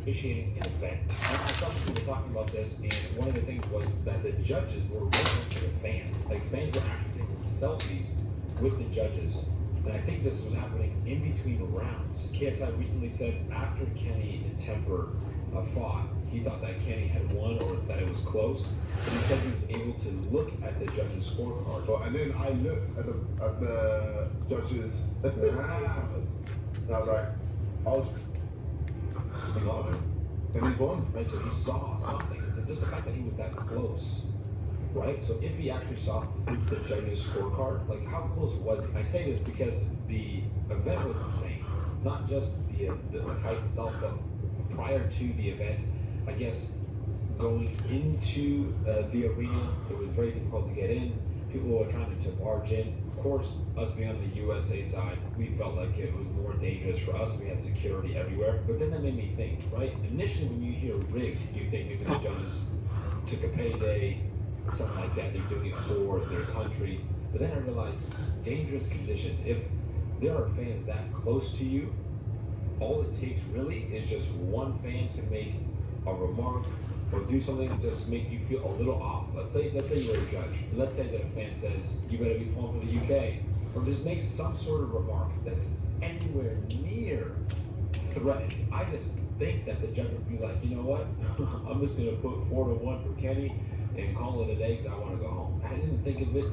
officiating an event. I saw people talking about this, and one of the things was that the judges were right next to the fans. Like, fans were actually taking selfies with the judges. And I think this was happening in between rounds. KSI recently said after Kenny and Temper fought, he thought that Kenny had won or that it was close. But he said he was able to look at the judges' scorecard. But, and then I looked at the judges' and I was like, oh, he's won. And he's won. Right, so he saw something. Just the fact that he was that close. Right? So if he actually saw the judges' scorecard, like how close was it? I say this because the event was insane. Not just the fight itself, but prior to the event, I guess going into the arena, it was very difficult to get in. People were trying to barge in. Of course, us being on the USA side, we felt like it was more dangerous for us. We had security everywhere. But then that made me think, right? Initially, when you hear rigged, you think maybe the judges took a payday, something like that. They're doing it for their country. But then I realized dangerous conditions. If there are fans that close to you, all it takes really is just one fan to make a remark or do something to just make you feel a little off. Let's say you're a judge. Let's say that a fan says, you better be pulling for the UK. Or just makes some sort of remark that's anywhere near threatening. I just think that the judge would be like, you know what? I'm just going to put 4-1 for Kenny and call it a day because I want to go home. I didn't think of it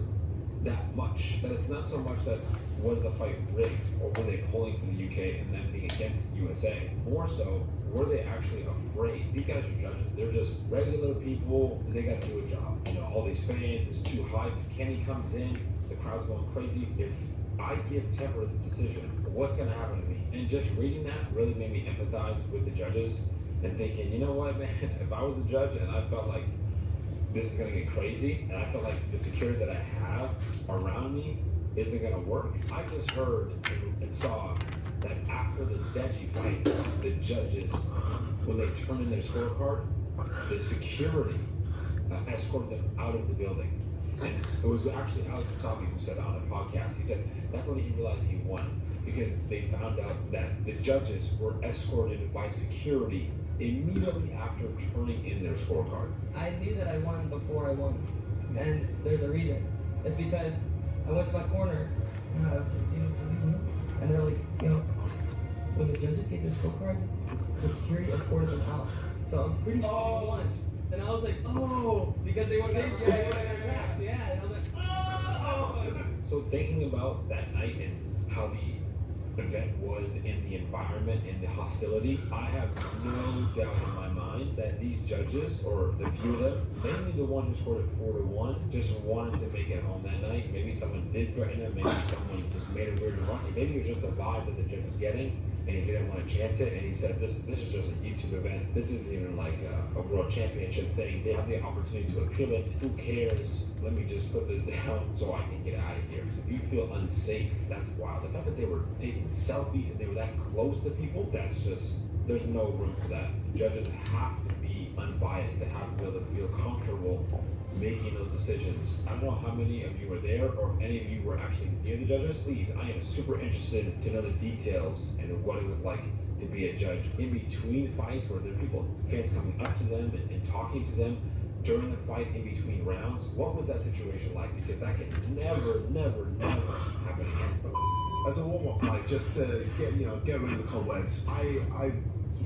that much. That it's not so much that was the fight rigged or were they pulling for the UK and then being against USA. More so, were they actually afraid? These guys are judges. They're just regular people. And they got to do a job. You know, all these fans, it's too high. Kenny comes in, the crowd's going crazy. If I give Temper this decision, what's going to happen to me? And just reading that really made me empathize with the judges and thinking, you know what, man, if I was a judge and I felt like this is going to get crazy, and I feel like the security that I have around me isn't going to work. I just heard and saw that after the Deji fight, the judges, when they turned in their scorecard, the security escorted them out of the building. And it was actually Alex Wasabi who said on a podcast, he said that's when he realized he won, because they found out that the judges were escorted by security immediately after turning in their scorecard. I knew that I won before I won, and there's a reason. It's because I went to my corner, and I was like, and they're like, when the judges gave their scorecards, the security escorted them out. So I'm pretty sure they won. And I was like, oh, because they would have attacked. Yeah, and I was like, oh. So thinking about that night and how the event was in the environment and the hostility, I have no doubt in my mind that these judges, or the few of them, mainly the one who scored it 4-1, just wanted to make it home that night. Maybe someone did threaten him, maybe someone just made a weird remark, maybe it was just the vibe that the judge was getting and he didn't want to chance it, and he said, this is just a YouTube event, this isn't even like a world championship thing, they have the opportunity to appeal it, who cares, let me just put this down so I can get out of here. Because if you feel unsafe, that's wild. The fact that they were taking selfies and they were that close to people, that's just, there's no room for that. Judges have to be unbiased, they have to be able to feel comfortable making those decisions. I don't know how many of you were there, or if any of you were actually near the judges. Please, I am super interested to know the details and what it was like to be a judge in between fights, where there are people, fans coming up to them and talking to them during the fight, in between rounds. What was that situation like? Because that can never happen again. As a warm-up fight, just to get rid of the cobwebs, I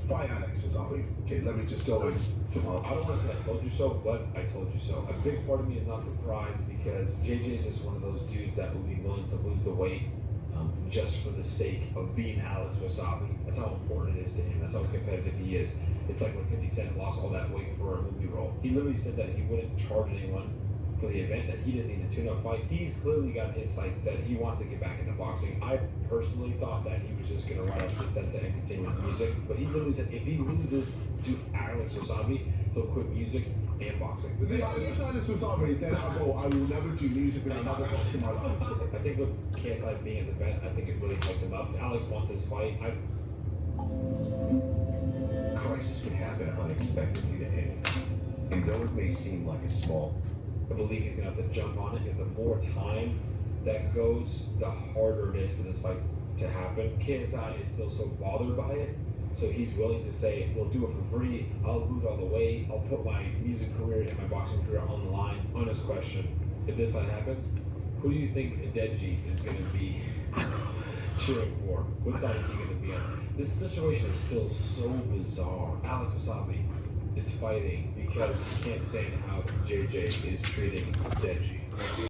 fight Alex Wasabi. Okay, let me just go and come on. I don't want to say I told you so, but I told you so. A big part of me is not surprised, because JJ's is one of those dudes that would be willing to lose the weight just for the sake of being Alex Wasabi. That's how important it is to him. That's how competitive he is. It's like when 50 Cent lost all that weight for a movie role. He literally said that he wouldn't charge anyone for the event, that he just needs a tune-up fight. He's clearly got his sights set. He wants to get back into boxing. I personally thought that he was just going to run up to the sensei and continue with music, but he literally said if he loses to Alex Wasabi, he'll quit music and boxing. If I lose Alex Wasabi, then I will never do music in another box in my life. I think with KSI being at the event, I think it really helped him up. Alex wants his fight. Crisis can happen unexpectedly to anyone, and though it may seem like a small, I believe he's going to have to jump on it, because the more time that goes, the harder it is for this fight to happen. KSI is still so bothered by it So he's willing to say, we'll do it for free, I'll lose all the weight, I'll put my music career and my boxing career on the line. Honest question, if this fight happens, who do you think Deji is going to be cheering for? What side is he going to be on? This situation is still so bizarre. Alex Wasabi is fighting because he can't stand how JJ is treating Deji.